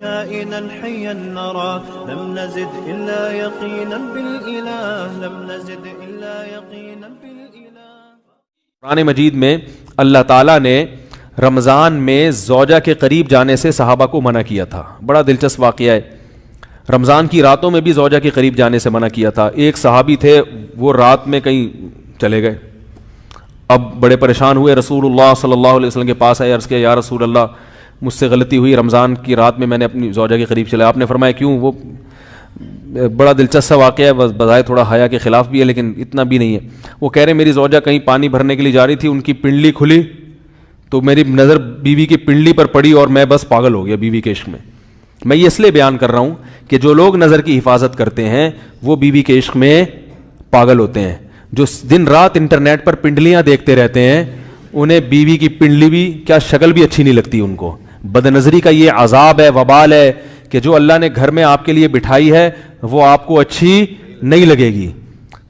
كائنا حيا نرى لم نزد إلا يقينا بالإله لم نزد إلا يقينا بالإله. قرآن مجید میں اللہ تعالیٰ نے رمضان میں زوجہ کے قریب جانے سے صحابہ کو منع کیا تھا. بڑا دلچسپ واقعہ ہے. رمضان کی راتوں میں بھی زوجہ کے قریب جانے سے منع کیا تھا. ایک صحابی تھے, وہ رات میں کہیں چلے گئے, اب بڑے پریشان ہوئے, رسول اللہ صلی اللہ علیہ وسلم کے پاس آئے, عرض کیا یا رسول اللہ مجھ سے غلطی ہوئی, رمضان کی رات میں نے اپنی زوجہ کے قریب چلا. آپ نے فرمایا کیوں؟ وہ بڑا دلچسپ واقعہ ہے, بظاہر تھوڑا حیا کے خلاف بھی ہے لیکن اتنا بھی نہیں ہے. وہ کہہ رہے میری زوجہ کہیں پانی بھرنے کے لیے جا رہی تھی, ان کی پنڈلی کھلی تو میری نظر بیوی کی پنڈلی پر پڑی اور میں بس پاگل ہو گیا بیوی کے عشق میں. میں یہ اس لیے بیان کر رہا ہوں کہ جو لوگ نظر کی حفاظت کرتے ہیں وہ بیوی کے عشق میں پاگل ہوتے ہیں. جو دن رات انٹرنیٹ پر پنڈلیاں دیکھتے رہتے ہیں انہیں بیوی کی پنڈلی بھی کیا شکل بھی اچھی نہیں لگتی ان کو. بد نظری کا یہ عذاب ہے, وبال ہے کہ جو اللہ نے گھر میں آپ کے لیے بٹھائی ہے وہ آپ کو اچھی نہیں لگے گی.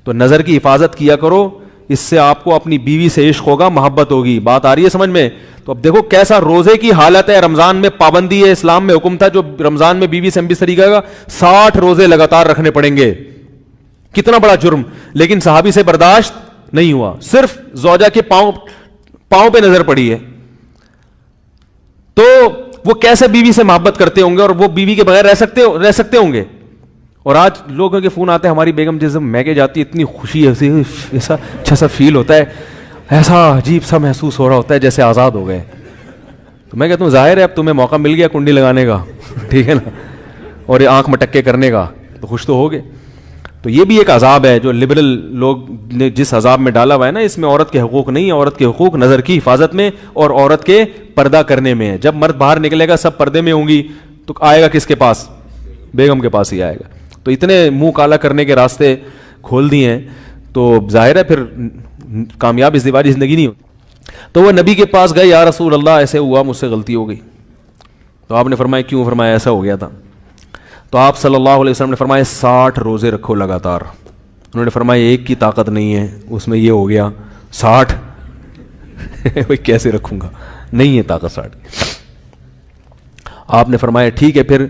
تو نظر کی حفاظت کیا کرو, اس سے آپ کو اپنی بیوی سے عشق ہوگا, محبت ہوگی. بات آ رہی ہے سمجھ میں؟ تو اب دیکھو کیسا روزے کی حالت ہے. رمضان میں پابندی ہے, اسلام میں حکم تھا جو رمضان میں بیوی سے امبستری کرے گا 60 روزے لگاتار رکھنے پڑیں گے. کتنا بڑا جرم, لیکن صحابی سے برداشت نہیں ہوا. صرف زوجہ کے پاؤں پہ نظر پڑی ہے تو وہ کیسے بیوی سے محبت کرتے ہوں گے, اور وہ بیوی کے بغیر رہ سکتے ہوں گے. اور آج لوگوں کے فون آتے ہیں, ہماری بیگم جس میکے جاتی ہے اتنی خوشی ہے, ایسا اچھا سا فیل ہوتا ہے, ایسا عجیب سا محسوس ہو رہا ہوتا ہے جیسے آزاد ہو گئے. تو میں کہتا ہوں ظاہر ہے اب تمہیں موقع مل گیا کنڈی لگانے کا, ٹھیک ہے نا, اور یہ آنکھ مٹکے کرنے کا, تو خوش تو ہوگے. تو یہ بھی ایک عذاب ہے جو لبرل لوگ نے جس عذاب میں ڈالا ہوا ہے نا, اس میں عورت کے حقوق نہیں ہے. عورت کے حقوق نظر کی حفاظت میں اور عورت کے پردہ کرنے میں ہے. جب مرد باہر نکلے گا سب پردے میں ہوں گی تو آئے گا کس کے پاس؟ بیگم کے پاس ہی آئے گا. تو اتنے منہ کالا کرنے کے راستے کھول دیے ہیں تو ظاہر ہے پھر کامیاب ازدواجی زندگی نہیں ہوتی. تو وہ نبی کے پاس گئے, یا رسول اللہ ایسے ہوا, مجھ سے غلطی ہو گئی. تو آپ نے فرمایا کیوں؟ فرمایا ایسا ہو گیا تھا. تو آپ صلی اللہ علیہ وسلم نے فرمایا 60 روزے رکھو لگاتار. انہوں نے فرمایا ایک کی طاقت نہیں ہے, اس میں یہ ہو گیا 60 بھائی کیسے رکھوں گا, نہیں ہے طاقت 60. آپ نے فرمایا ٹھیک ہے پھر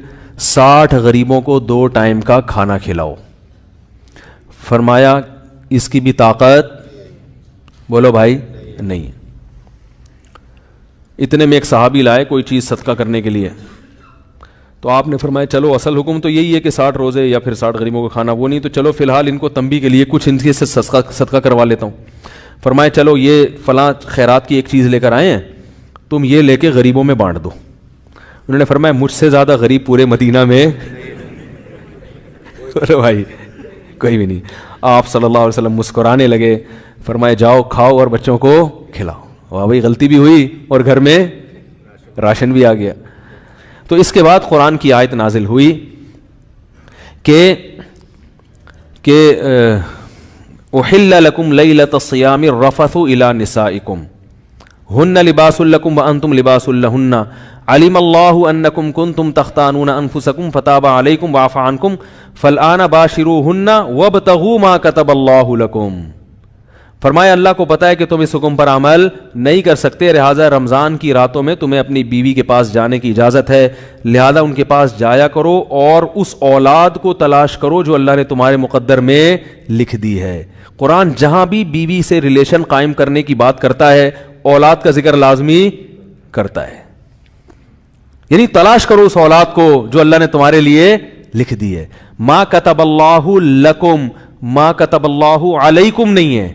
60 غریبوں کو 2 ٹائم کا کھانا کھلاؤ. فرمایا اس کی بھی طاقت, بولو بھائی, نہیں. اتنے میں ایک صحابی لائے کوئی چیز صدقہ کرنے کے لیے. تو آپ نے فرمایا چلو اصل حکم تو یہی ہے کہ 60 روزے یا پھر 60 غریبوں کو کھانا, وہ نہیں تو چلو فی الحال ان کو تنبیہ کے لیے کچھ ان کے سے صدقہ کروا لیتا ہوں. فرمایا چلو یہ فلاں خیرات کی ایک چیز لے کر آئے ہیں, تم یہ لے کے غریبوں میں بانٹ دو. انہوں نے فرمایا مجھ سے زیادہ غریب پورے مدینہ میں بھائی کوئی بھی نہیں. آپ صلی اللہ علیہ وسلم مسکرانے لگے, فرمایا جاؤ کھاؤ اور بچوں کو کھلاؤ. واہ بھائی غلطی بھی ہوئی اور گھر میں راشن بھی آ گیا. تو اس کے بعد قرآن کی آیت نازل ہوئی کہ احل لکم لیلۃ الصیام الرفث الی نسائکم ہن لباس لکم وانتم لباس لہن علم اللہ انکم کنتم تختانون انفسکم فتاب علیکم وعفى عنکم فالآن باشروہن وابتغوا ما کتب اللہ لکم. فرمایا اللہ کو پتہ ہے کہ تم اس حکم پر عمل نہیں کر سکتے, لہٰذا رمضان کی راتوں میں تمہیں اپنی بیوی کے پاس جانے کی اجازت ہے, لہذا ان کے پاس جایا کرو اور اس اولاد کو تلاش کرو جو اللہ نے تمہارے مقدر میں لکھ دی ہے. قرآن جہاں بھی بیوی سے ریلیشن قائم کرنے کی بات کرتا ہے اولاد کا ذکر لازمی کرتا ہے, یعنی تلاش کرو اس اولاد کو جو اللہ نے تمہارے لیے لکھ دی ہے. ما کتب اللہ لکم, ما کتب اللہ علیکم نہیں ہے.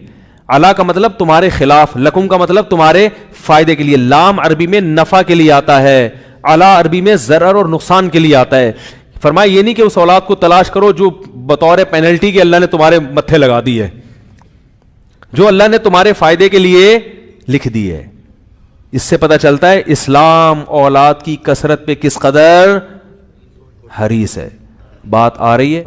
علا کا مطلب تمہارے خلاف, لکم کا مطلب تمہارے فائدے کے لیے. لام عربی میں نفع کے لیے آتا ہے, علا عربی میں ضرر اور نقصان کے لیے آتا ہے. فرمایا یہ نہیں کہ اس اولاد کو تلاش کرو جو بطور پینلٹی کے اللہ نے تمہارے متھے لگا دی ہے, جو اللہ نے تمہارے فائدے کے لیے لکھ دی ہے. اس سے پتہ چلتا ہے اسلام اولاد کی کثرت پہ کس قدر حریص ہے. بات آ رہی ہے؟